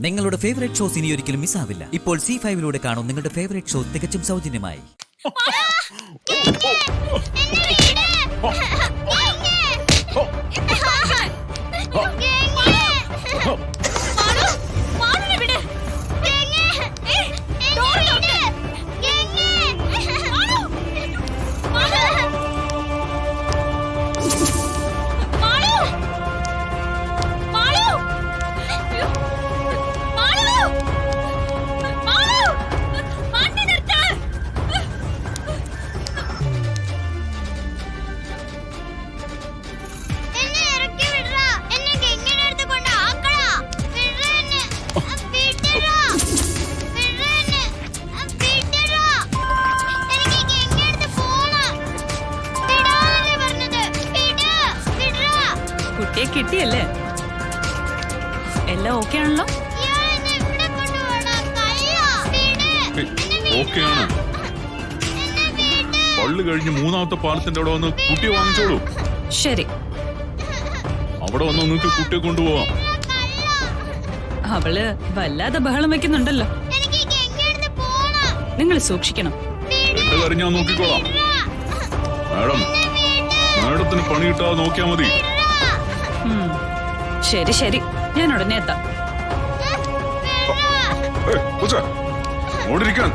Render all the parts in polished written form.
നിങ്ങളുടെ favourite shows ഇനി ഒരിക്കലും മിസ്സാവില്ല. ഇപ്പോൾ C5 കാണും നിങ്ങളുടെ ഫേവറേറ്റ് ഷോ തികച്ചും സൗജന്യമായി. കിട്ടിയല്ലേ? എല്ലാം ഓക്കെ ആണല്ലോ? പള്ളി കഴിഞ്ഞ് മൂന്നാമത്തെ പാലത്തിന്റെ അവിടെ വന്ന് കുട്ടിയെ വാങ്ങിച്ചോളൂ. ശരി, അവിടെ വന്ന് നിങ്ങൾക്ക് കുട്ടിയെ കൊണ്ടുപോവാം. അവള് വല്ലാതെ ബഹളം വെക്കുന്നുണ്ടല്ലോ. നിങ്ങൾ സൂക്ഷിക്കണം. എന്റെ കാര്യം ഞാൻ നോക്കിക്കോളാം. മാഡത്തിന് പണി കിട്ടാതെ നോക്കിയാ മതി. ശരി ശരി, ഞാൻ ഉടനെ എത്താം. ഓടിരിക്കാൻ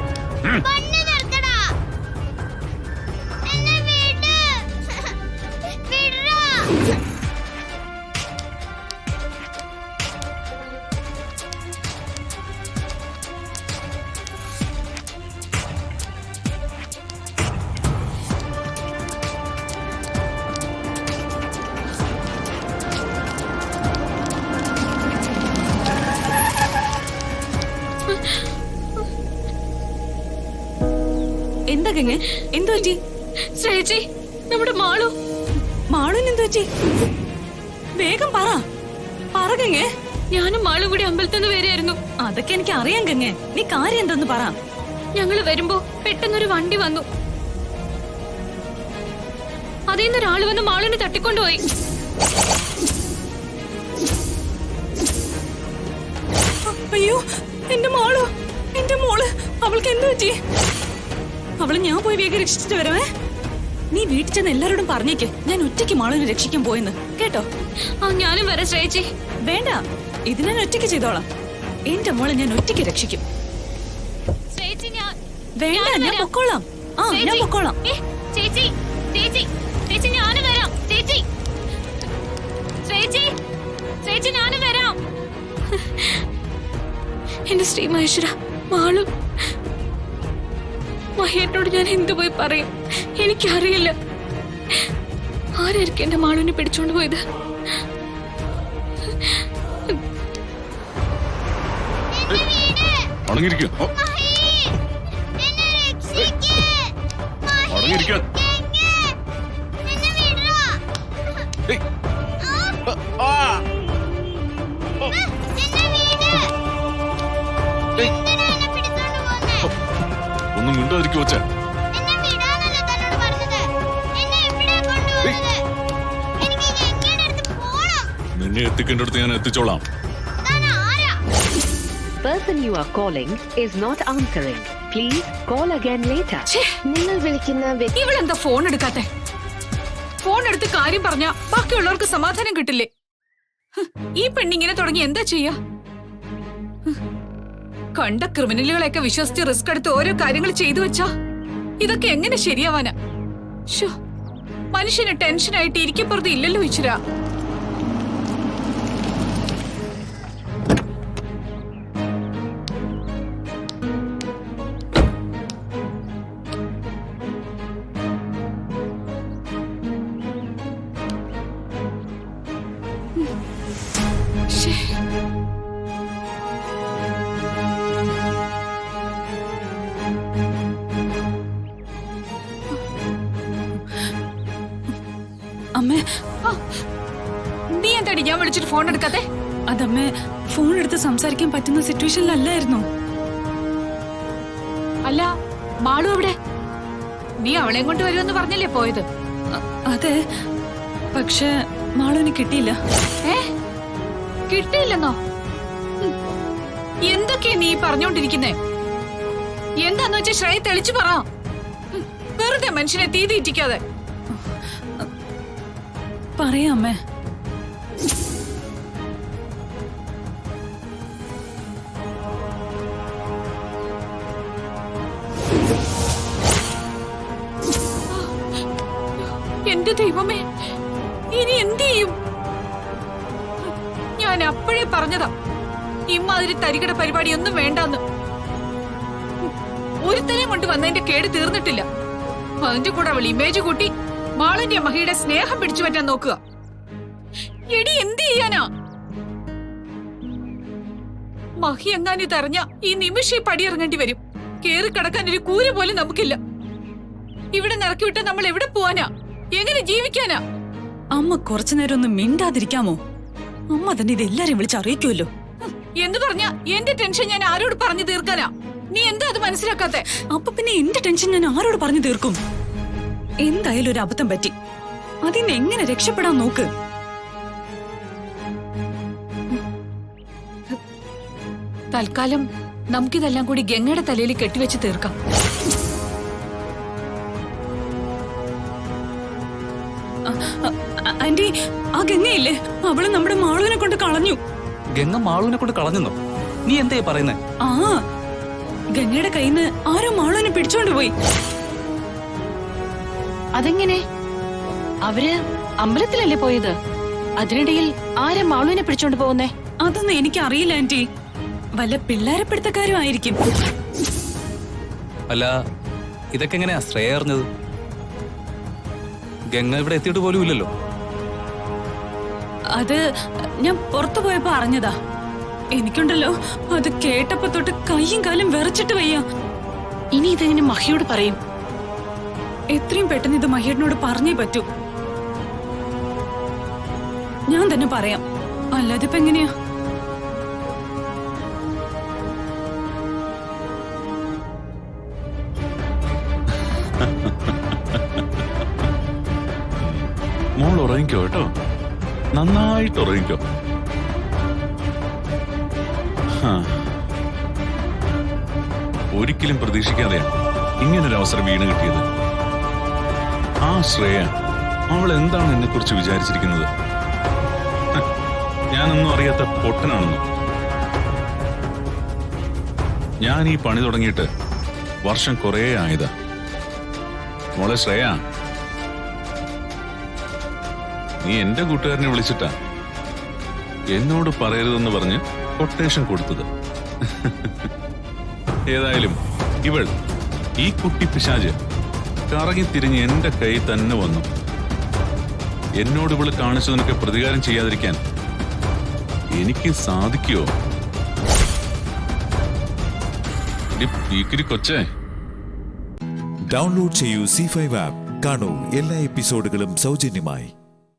എന്താ ഗംഗ? എന്തു പറ്റി? ചേച്ചി, നമ്മുടെ മാളുവിന് എന്തു പറ്റി? വേഗം പറ ഗംഗ. ഞാനും മാളും കൂടി അമ്പലത്തിൽ നിന്ന് വരെയായിരുന്നു. അതൊക്കെ എനിക്ക് അറിയാം ഗംഗ, നീ കാര്യം എന്തെന്ന് പറ. ഞങ്ങള് വരുമ്പോ പെട്ടെന്നൊരു വണ്ടി വന്നു. അതിൽ നിന്ന് ഒരാള് വന്ന് മാളുവിനെ തട്ടിക്കൊണ്ടുപോയി. അയ്യോ, എന്റെ മോള്, എന്റെ മോള്, അവൾക്ക് എന്തു പറ്റി? അവള് ഞാൻ പോയി വേഗം രക്ഷിച്ചിട്ട് വരവേ. നീ വീട്ടിൽ ചെന്ന് എല്ലാരോടും പറഞ്ഞേക്ക് ഞാൻ ഒറ്റയ്ക്ക് മാളുവിനെ രക്ഷിക്കാൻ പോയെന്ന്, കേട്ടോ? ഞാനും വരാം ശ്രേച്ചി. വേണ്ട, ഇത് ഞാൻ ഒറ്റയ്ക്ക് ചെയ്തോളാം. എന്റെ മോളെ ഞാൻ ഒറ്റയ്ക്ക് രക്ഷിക്കും. വേണ്ട, ഞാൻ പൊക്കോളാം. ഞാൻ പൊക്കോളാം. ചേച്ചി ചേച്ചി ചേച്ചി ഞാനും വരാം. ചേച്ചി ചേച്ചി ചേച്ചി ഞാനും വരാം. എന്റെ ശ്രീ മഹേശ്വര, മാളു മഹേട്ടനോട് ഞാൻ എന്തു പോയി പറയും? എനിക്കറിയില്ല. ആരായിരിക്കും എന്റെ മാളുവിനെ പിടിച്ചോണ്ട് പോയത്? ഒന്നും മിണ്ടാതിരിക്കും വച്ച. നിന്നെ എത്തിക്കേണ്ടടുത്ത് ഞാൻ എത്തിച്ചോളാം. Person you are calling is not answering. Please call again later. നിങ്ങൾ വിളിക്കുന്ന ഇവളെന്താ ഫോൺ എടുക്കാത്തെ? ഫോൺ എടുത്ത് കാര്യം പറഞ്ഞാ ബാക്കിയുള്ളവർക്ക് സമാധാനം കിട്ടില്ലേ? ഈ പെണ്ണിങ്ങനെ തുടങ്ങി എന്താ ചെയ്യാ? കണ്ട ക്രിമിനലുകളെയൊക്കെ വിശ്വസിച്ച് റിസ്ക് എടുത്ത് ഓരോ കാര്യങ്ങൾ ചെയ്തു വെച്ചാ ഇതൊക്കെ എങ്ങനെ ശരിയാവാനാ? മനുഷ്യന് ടെൻഷനായിട്ട് ഇരിക്കപ്പുറത്ത് ഇല്ലല്ലോ ഈശ്വരാ. അമ്മേ, നീ എന്താടി ഞാൻ വിളിച്ചിട്ട് ഫോൺ എടുക്കാത്തെ? അതമ്മേ, ഫോൺ എടുത്ത് സംസാരിക്കാൻ പറ്റുന്ന സിറ്റുവേഷനിലല്ലായിരുന്നു. അല്ല, മാളു എവിടെ? നീ അവളെയും കൊണ്ട് വരുമെന്ന് പറഞ്ഞല്ലേ പോയത്? അതെ, പക്ഷെ മാളുവിനെ കിട്ടിയില്ല. കിട്ടിയില്ലെന്നോ? എന്തൊക്കെയാ നീ പറഞ്ഞോണ്ടിരിക്കുന്നേ? എന്താന്ന് വെച്ചാ ശ്രേയ തെളിച്ചു പറ. വെറുതെ മനുഷ്യനെ തീ തീറ്റിക്കാതെ. പറയാം അമ്മേ. എന്റെ ദൈവമേ, ഇനി എന്ത് ചെയ്യും? ഞാൻ അപ്പോഴേ പറഞ്ഞതാ ഇമ്മാതിരി തരികട പരിപാടിയൊന്നും വേണ്ടാന്ന്. ഒരുത്തനെ കൊണ്ട് വന്നതിന്റെ കേട് തീർന്നിട്ടില്ല. അതിന്റെ കൂടെ അവൾ ഇമേജ് കൂട്ടി മാളന്റെ മഹിയുടെ സ്നേഹം പിടിച്ചു പറ്റാൻ നോക്കുക. എടി എന്ത് ചെയ്യാനാ? മഹി എങ്ങാനും ഇതറിഞ്ഞ ഈ നിമിഷം ഈ പടിയിറങ്ങേണ്ടി വരും. കേറി കിടക്കാൻ ഒരു കൂര പോലും നമുക്കില്ല. ഇവിടെ നിറക്കി വിട്ടാ നമ്മൾ എവിടെ പോവാനാ? എങ്ങനെ ജീവിക്കാനാ? അമ്മ കുറച്ചു നേരം ഒന്ന് മിണ്ടാതിരിക്കാമോ? അമ്മ തന്നെ ഇത് എല്ലാരെയും വിളിച്ചറിയിക്കുമല്ലോ. എന്ന് പറഞ്ഞ എന്റെ ടെൻഷൻ ഞാൻ ആരോട് പറഞ്ഞു തീർക്കാനാ? നീ എന്താ അത് മനസ്സിലാക്കാത്തെ? അപ്പൊ പിന്നെ എന്റെ ടെൻഷൻ ഞാൻ ആരോട് പറഞ്ഞു തീർക്കും? എന്തായാലും ഒരു അബദ്ധം പറ്റി. അതിന് എങ്ങനെ രക്ഷപ്പെടാൻ നോക്ക്. തൽക്കാലം നമുക്കിതെല്ലാം കൂടി ഗംഗയുടെ തലയിൽ കെട്ടിവെച്ച് തീർക്കാം. ആന്റി, ആ ഗംഗയില്ലേ, അവള് നമ്മുടെ മാളുവിനെ കൊണ്ട് കളഞ്ഞു. ഗംഗ മാളുവിനെ കൊണ്ട് കളഞ്ഞെന്നോ? നീ എന്താ പറയുന്നേ? ആ, ഗംഗയുടെ കയ്യിന്ന് ആരോ മാളുവിനെ പിടിച്ചോണ്ട് പോയി. അതെങ്ങനെ? അവര് അമ്പലത്തിലല്ലേ പോയത്? അതിനിടയിൽ ആരെ മാളുവിനെ പിടിച്ചോണ്ട് പോകുന്നേ? അതൊന്നും എനിക്ക് അറിയില്ല ആന്റി. വല്ല പിള്ളേരെ പിടുത്തക്കാരും ആയിരിക്കും. അല്ല, ഇതൊക്കെ എങ്ങനെയാ ശ്രേയ അറിഞ്ഞത്? ഗംഗ ഇവിടെ എത്തിയിട്ട് പോലും ഇല്ലല്ലോ. അത് ഞാൻ പുറത്തു പോയപ്പോ അറിഞ്ഞതാ. എനിക്കുണ്ടല്ലോ, അത് കേട്ടപ്പോ തൊട്ട് കയ്യും കാലും വിറച്ചിട്ട് വയ്യ. ഇനി ഇതെങ്ങനെ മഹിയോട് പറയും? എത്രയും പെട്ടെന്ന് ഇത് മഹിയേട്ടനോട് പറഞ്ഞേ പറ്റൂ. ഞാൻ തന്നെ പറയാം, അല്ലാതെ ഇപ്പൊ എങ്ങനെയാ? മോൾ ഉറങ്ങിക്കോ കേട്ടോ, നന്നായിട്ട് ഉറങ്ങിക്കോ. ഒരിക്കലും പ്രതീക്ഷിക്കാതെയാണ് ഇങ്ങനൊരു അവസരം വീണ് കിട്ടിയത്. ആ ശ്രേയ, അവൾ എന്താണ് എന്നെ കുറിച്ച് വിചാരിച്ചിരിക്കുന്നത്? ഞാനൊന്നും അറിയാത്ത പൊട്ടനാണെന്ന്. ഞാൻ ഈ പണി തുടങ്ങിയിട്ട് വർഷം കുറേ ആയതാ. മോളെ ശ്രേയ, നീ എന്റെ കൂട്ടുകാരനെ വിളിച്ചിട്ടാ എന്നോട് പറയരുതെന്ന് പറഞ്ഞ് കൊട്ടേഷൻ കൊടുത്തത്. ഏതായാലും ഇവൾ, ഈ കുട്ടി പിശാച് കറങ്ങി തിരിഞ്ഞ് എന്റെ കൈ തന്നെ വന്നു. എന്നോട് ഇവള് കാണിച്ചതിനൊക്കെ പ്രതികാരം ചെയ്യാതിരിക്കാൻ എനിക്ക് സാധിക്കുമോ? കൊച്ചേ, ഡൗൺലോഡ് ചെയ്യൂ C5 ആപ്പ്. കാണൂ എല്ലാ എപ്പിസോഡുകളും സൗജന്യമായി.